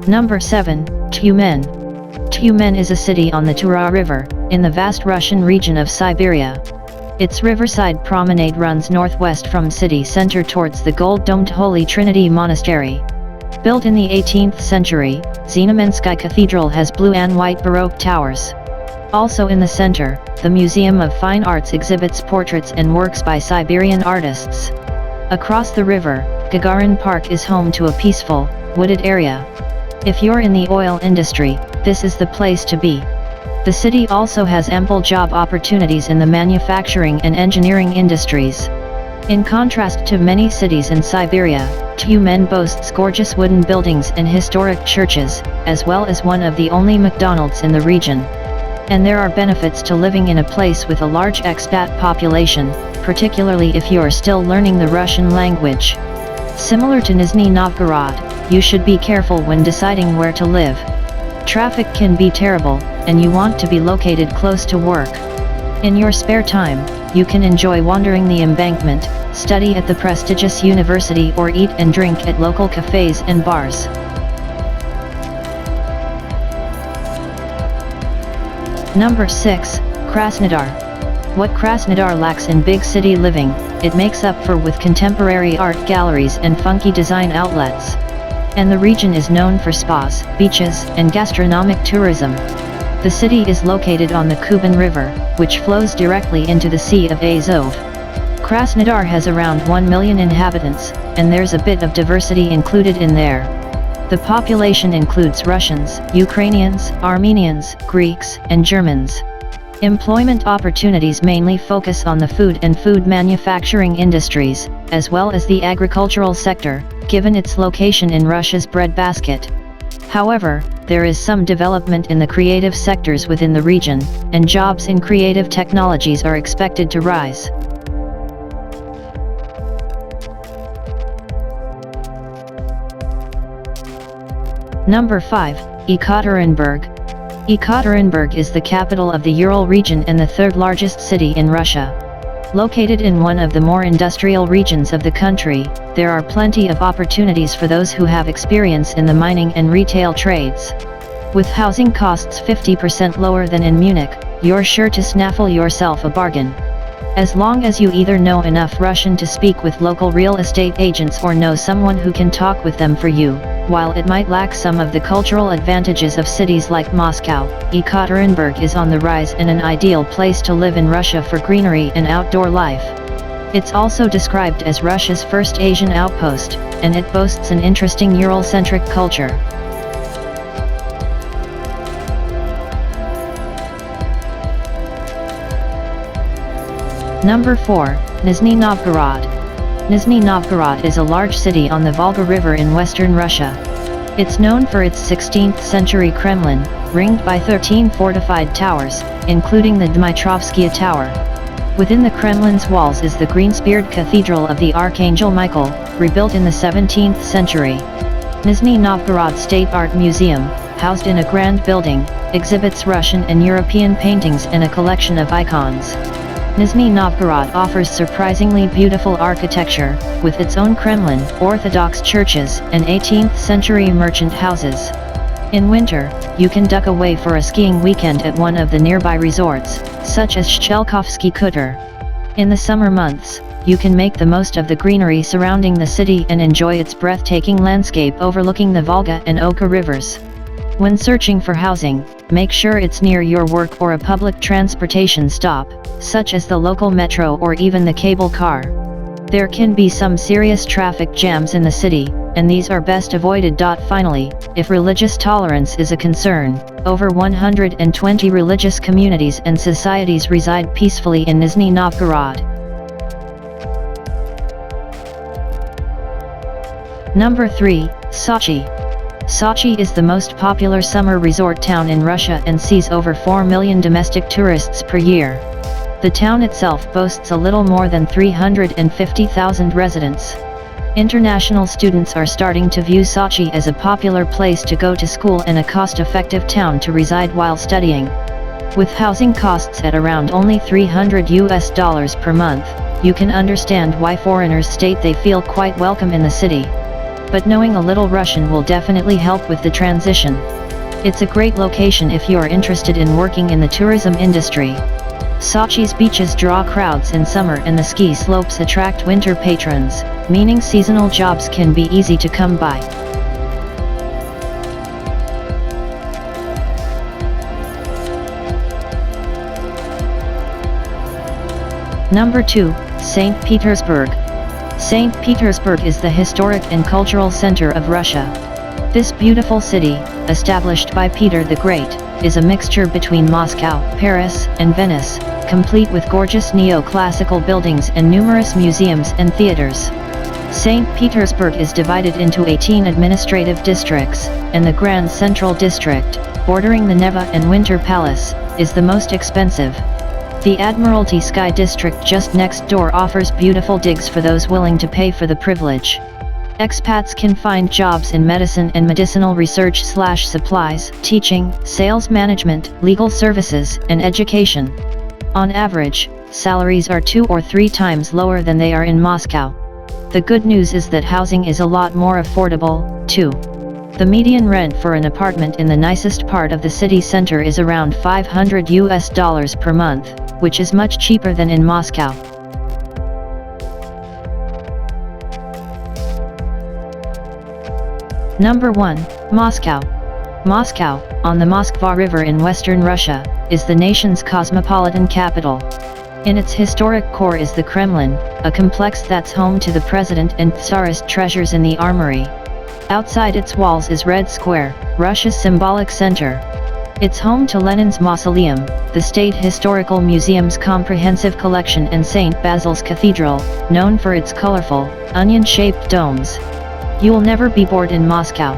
Number 7, Tyumen. Tyumen is a city on the Tura River, in the vast Russian region of Siberia. Its riverside promenade runs northwest from city center towards the gold-domed Holy Trinity Monastery. Built in the 18th century, Znamensky Cathedral has blue and white Baroque towers. Also in the center, the Museum of Fine Arts exhibits portraits and works by Siberian artists. Across the river, Gagarin Park is home to a peaceful, wooded area. If you're in the oil industry, this is the place to be. The city also has ample job opportunities in the manufacturing and engineering industries. In contrast to many cities in Siberia, Tyumen boasts gorgeous wooden buildings and historic churches, as well as one of the only McDonald's in the region. And there are benefits to living in a place with a large expat population, particularly if you're still learning the Russian language. Similar to Nizhny Novgorod, you should be careful when deciding where to live. Traffic can be terrible, and you want to be located close to work. In your spare time, you can enjoy wandering the embankment, study at the prestigious university, or eat and drink at local cafes and bars. Number 6, Krasnodar. What Krasnodar lacks in big city living, it makes up for with contemporary art galleries and funky design outlets. And the region is known for spas, beaches, and gastronomic tourism. The city is located on the Kuban River, which flows directly into the Sea of Azov. Krasnodar has around 1 million inhabitants, and there's a bit of diversity included in there. The population includes Russians, Ukrainians, Armenians, Greeks, and Germans. Employment opportunities mainly focus on the food and food manufacturing industries, as well as the agricultural sector, given its location in Russia's breadbasket. However, there is some development in the creative sectors within the region, and jobs in creative technologies are expected to rise. Number 5, Yekaterinburg. Yekaterinburg is the capital of the Ural region and the third largest city in Russia. Located in one of the more industrial regions of the country, there are plenty of opportunities for those who have experience in the mining and retail trades. With housing costs 50% lower than in Munich, you're sure to snaffle yourself a bargain. As long as you either know enough Russian to speak with local real estate agents or know someone who can talk with them for you. While it might lack some of the cultural advantages of cities like Moscow, Yekaterinburg is on the rise and an ideal place to live in Russia for greenery and outdoor life. It's also described as Russia's first Asian outpost, and it boasts an interesting Ural-centric culture. Number 4, Nizhny Novgorod. Nizhny Novgorod is a large city on the Volga River in western Russia. It's known for its 16th century Kremlin, ringed by 13 fortified towers, including the Dmitrovskaya Tower. Within the Kremlin's walls is the green-speared Cathedral of the Archangel Michael, rebuilt in the 17th century. Nizhny Novgorod State Art Museum, housed in a grand building, exhibits Russian and European paintings and a collection of icons. Nizhny Novgorod offers surprisingly beautiful architecture, with its own Kremlin, Orthodox churches, and 18th-century merchant houses. In winter, you can duck away for a skiing weekend at one of the nearby resorts, such as Shchelkovsky Khutor. In the summer months, you can make the most of the greenery surrounding the city and enjoy its breathtaking landscape overlooking the Volga and Oka rivers. When searching for housing, make sure it's near your work or a public transportation stop, such as the local metro or even the cable car. There can be some serious traffic jams in the city, and these are best avoided. Finally, if religious tolerance is a concern, over 120 religious communities and societies reside peacefully in Nizhny Novgorod. Number 3, Sochi. Sochi is the most popular summer resort town in Russia and sees over 4 million domestic tourists per year. The town itself boasts a little more than 350,000 residents. International students are starting to view Sochi as a popular place to go to school and a cost-effective town to reside while studying. With housing costs at around only $300 per month, you can understand why foreigners state they feel quite welcome in the city. but knowing a little Russian will definitely help with the transition. It's a great location if you are interested in working in the tourism industry. Sochi's beaches draw crowds in summer and the ski slopes attract winter patrons, meaning seasonal jobs can be easy to come by. Number 2, St. Petersburg. St. Petersburg is the historic and cultural center of Russia. This beautiful city, established by Peter the Great, is a mixture between Moscow, Paris, and Venice, complete with gorgeous neoclassical buildings and numerous museums and theaters. St. Petersburg is divided into 18 administrative districts, and the Grand Central District, bordering the Neva and Winter Palace, is the most expensive. The Admiralty Sky District just next door offers beautiful digs for those willing to pay for the privilege. Expats can find jobs in medicine and medicinal research/supplies, teaching, sales management, legal services, and education. On average, salaries are 2 or 3 times lower than they are in Moscow. The good news is that housing is a lot more affordable, too. The median rent for an apartment in the nicest part of the city center is around $500 per month, which is much cheaper than in Moscow. Number 1, Moscow. Moscow, on the Moskva River in western Russia, is the nation's cosmopolitan capital. In its historic core is the Kremlin, a complex that's home to the president and tsarist treasures in the Armoury. Outside its walls is Red Square, Russia's symbolic center. It's home to Lenin's Mausoleum, the State Historical Museum's comprehensive collection, and St. Basil's Cathedral, known for its colorful, onion-shaped domes. You'll never be bored in Moscow.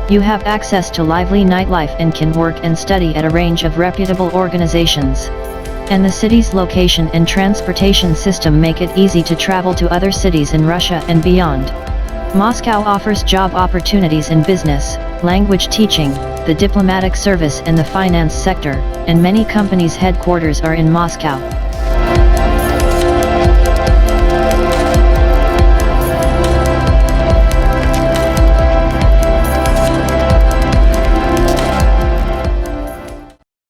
You have access to lively nightlife and can work and study at a range of reputable organizations. And the city's location and transportation system make it easy to travel to other cities in Russia and beyond. Moscow offers job opportunities in business, language teaching, the diplomatic service and the finance sector, and many companies' headquarters are in Moscow.